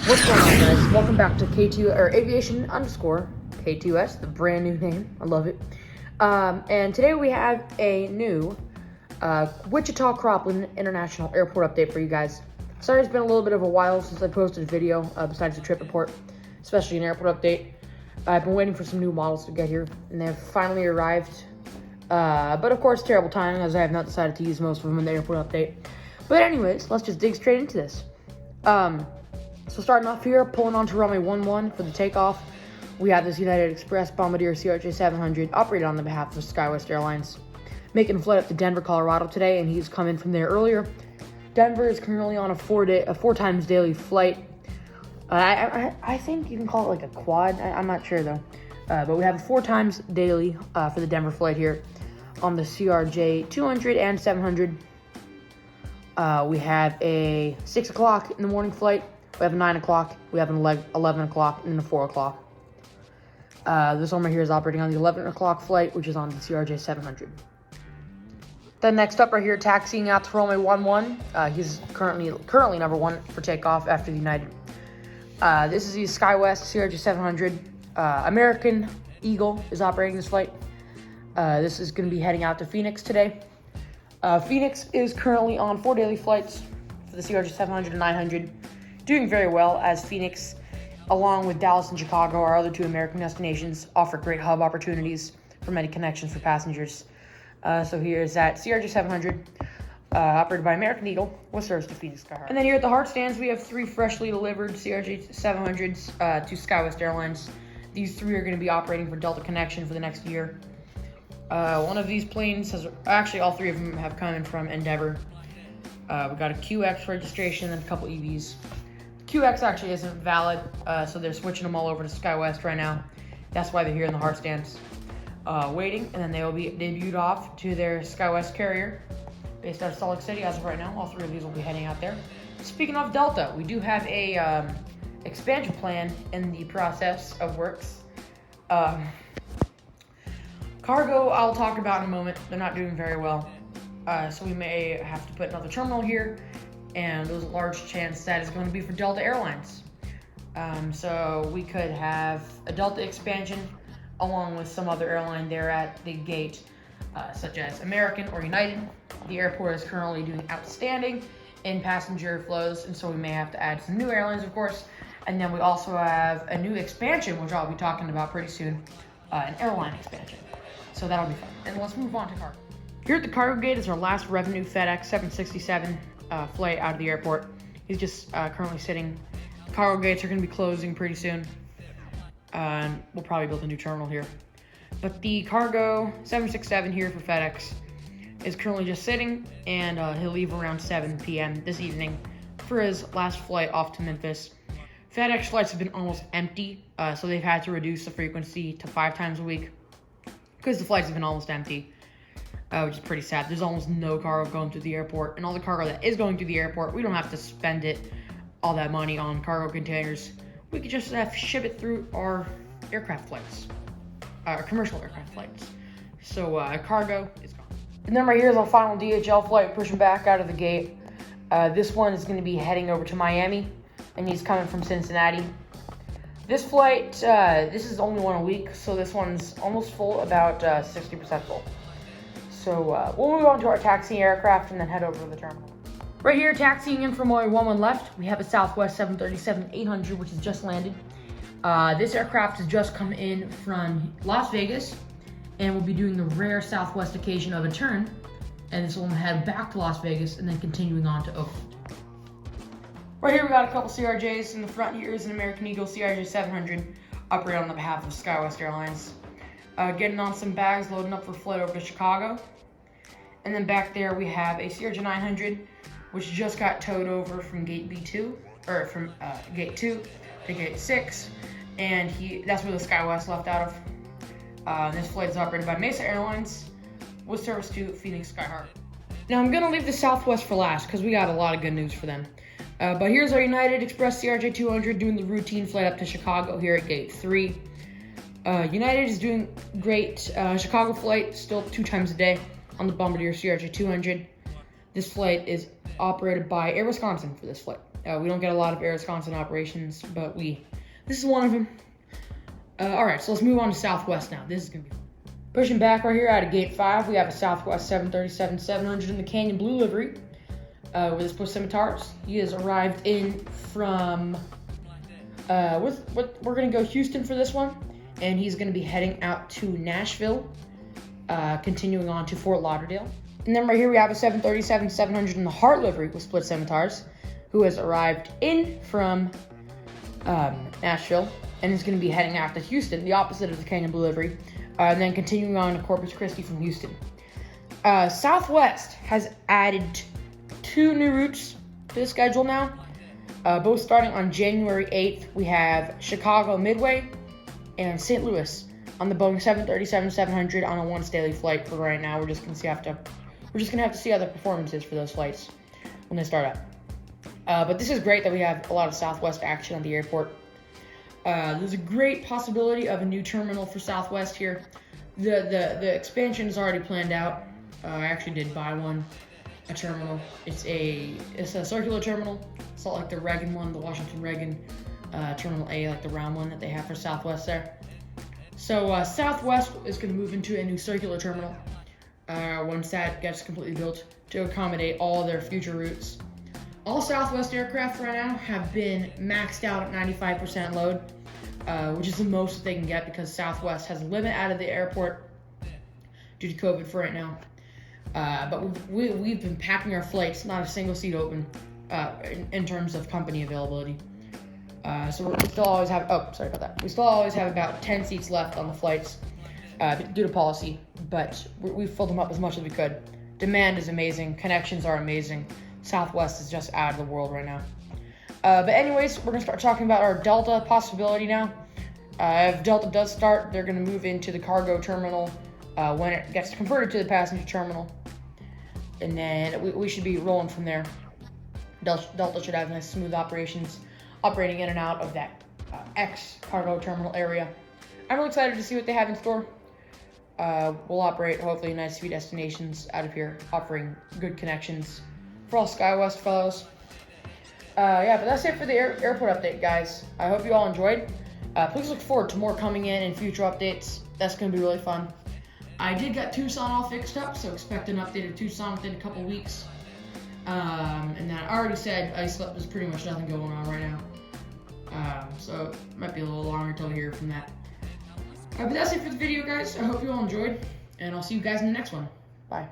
What's going on, guys? Welcome back to K2 or Aviation underscore K2S, the brand new name. I love it. And today we have a new Wichita Croplin International Airport update for you guys. Sorry, it's been a little bit of a while since I posted a video besides the trip report, especially an airport update. I've been waiting for some new models to get here, and they've finally arrived. But of course, terrible timing, as I have not decided to use most of them in the airport update. But anyways, let's just dig straight into this. So starting off here, pulling onto runway 11 for the takeoff, we have this United Express Bombardier CRJ700 operated on the behalf of SkyWest Airlines, making a flight up to Denver, Colorado today, and he's come in from there earlier. Denver is currently on a four times daily flight. I think you can call it like a quad. I'm not sure though. But we have 4 times daily for the Denver flight here on the CRJ200 and 700. We have a 6 o'clock in the morning flight. We have a 9 o'clock, we have an 11 o'clock, and a 4 o'clock. This one right here is operating on the 11 o'clock flight, which is on the CRJ 700. Then next up right here, taxiing out to runway 11. He's currently number 1 for takeoff after the United. This is the SkyWest CRJ 700. American Eagle is operating this flight. This is going to be heading out to Phoenix today. Phoenix is currently on 4 daily flights for the CRJ 700 and 900. Doing very well, as Phoenix, along with Dallas and Chicago, our other 2 American destinations, offer great hub opportunities for many connections for passengers. So here's that CRJ 700, operated by American Eagle, with service to Phoenix Sky Harbor. And then here at the Heart stands, we have 3 freshly delivered CRJ 700s to SkyWest Airlines. These 3 are going to be operating for Delta Connection for the next year. One of these planes has, actually all 3 of them have come in from Endeavor. We got a QX registration and a couple EVs. QX actually isn't valid, so they're switching them all over to SkyWest right now. That's why they're here in the Heart stands, waiting, and then they will be debuted off to their SkyWest carrier, based out of Salt Lake City. As of right now, all 3 of these will be heading out there. Speaking of Delta, we do have a expansion plan in the process of works. Cargo, I'll talk about in a moment. They're not doing very well, so we may have to put another terminal here. And there's a large chance that is going to be for Delta Airlines. So we could have a Delta expansion along with some other airline there at the gate, such as American or United. The airport is currently doing outstanding in passenger flows, and so we may have to add some new airlines, of course. And then we also have a new expansion, which I'll be talking about pretty soon, an airline expansion. So that'll be fun. And let's move on to cargo. Here at the cargo gate is our last revenue FedEx 767 flight out of the airport. He's just currently sitting. The cargo gates are going to be closing pretty soon. We'll probably build a new terminal here. But the cargo 767 here for FedEx is currently just sitting, and he'll leave around 7 p.m. this evening for his last flight off to Memphis. FedEx flights have been almost empty, so they've had to reduce the frequency to 5 times a week because the flights have been almost empty. Which is pretty sad. There's almost no cargo going through the airport, and all the cargo that is going through the airport, we don't have to spend all that money on cargo containers. We could just ship it through our aircraft flights, our commercial aircraft flights. So cargo is gone. And then right here is our final DHL flight pushing back out of the gate. This one is going to be heading over to Miami, and he's coming from Cincinnati. This flight, this is only one a week, so this one's almost full, about 60% full. So we'll move on to our taxiing aircraft and then head over to the terminal. Right here, taxiing in from runway 11 left, we have a Southwest 737-800, which has just landed. This aircraft has just come in from Las Vegas and will be doing the rare Southwest occasion of a turn. And this will head back to Las Vegas and then continuing on to Oakland. Right here, we got a couple CRJs. In the front here is an American Eagle CRJ 700, operated on the behalf of SkyWest Airlines. Getting on some bags, loading up for flight over to Chicago. And then back there we have a CRJ 900, which just got towed over from gate B2, or from gate 2 to gate 6, and that's where the SkyWest left out of. This flight is operated by Mesa Airlines with service to Phoenix Sky Harbor. Now I'm gonna leave the Southwest for last because we got a lot of good news for them. But here's our United Express CRJ 200 doing the routine flight up to Chicago here at gate 3. United is doing great. Chicago flight still 2 times a day on the Bombardier CRJ 200. This flight is operated by Air Wisconsin for this flight. We don't get a lot of Air Wisconsin operations, but this is one of them. All right, so let's move on to Southwest now. This is gonna be fun. Pushing back right here out of Gate 5, we have a Southwest 737-700 in the Canyon Blue livery with his split scimitars. He has arrived in from, we're gonna go Houston for this one, and he's gonna be heading out to Nashville, continuing on to Fort Lauderdale. And then right here we have a 737-700 in the Heart livery with split scimitars, who has arrived in from Nashville, and is going to be heading out to Houston, the opposite of the Canyon Blue livery, and then continuing on to Corpus Christi from Houston. Southwest has added 2 new routes to the schedule now, both starting on January 8th. We have Chicago Midway and St. Louis on the Boeing 737-700 on a once daily flight. For right now, we're just gonna have to see how the performance is for those flights when they start up. But this is great that we have a lot of Southwest action at the airport. There's a great possibility of a new terminal for Southwest here. The expansion is already planned out. I actually did buy a terminal. It's a circular terminal. It's not like the Reagan one, the Washington Reagan Terminal A, like the round one that they have for Southwest there. So Southwest is going to move into a new circular terminal once that gets completely built to accommodate all their future routes. All Southwest aircraft right now have been maxed out at 95% load, which is the most that they can get because Southwest has a limit out of the airport due to COVID for right now. But we've been packing our flights, not a single seat open in terms of company availability. So we still always have, we still always have about 10 seats left on the flights due to policy, but we've filled them up as much as we could. Demand is amazing, connections are amazing. Southwest is just out of the world right now. But anyways, we're going to start talking about our Delta possibility now. If Delta does start, they're going to move into the cargo terminal when it gets converted to the passenger terminal. And then we should be rolling from there. Delta should have nice smooth operations operating in and out of that ex-cargo terminal area. I'm really excited to see what they have in store. We'll operate hopefully nice few destinations out of here, offering good connections for all SkyWest fellows. But that's it for the airport update, guys. I hope you all enjoyed. Please look forward to more coming in future updates. That's going to be really fun. I did get Tucson all fixed up, so expect an update of Tucson within a couple weeks. And then I already said ISLEP is pretty much nothing going on right now. So it might be a little longer until we hear from that. But that's it for the video, guys. I hope you all enjoyed, and I'll see you guys in the next one. Bye.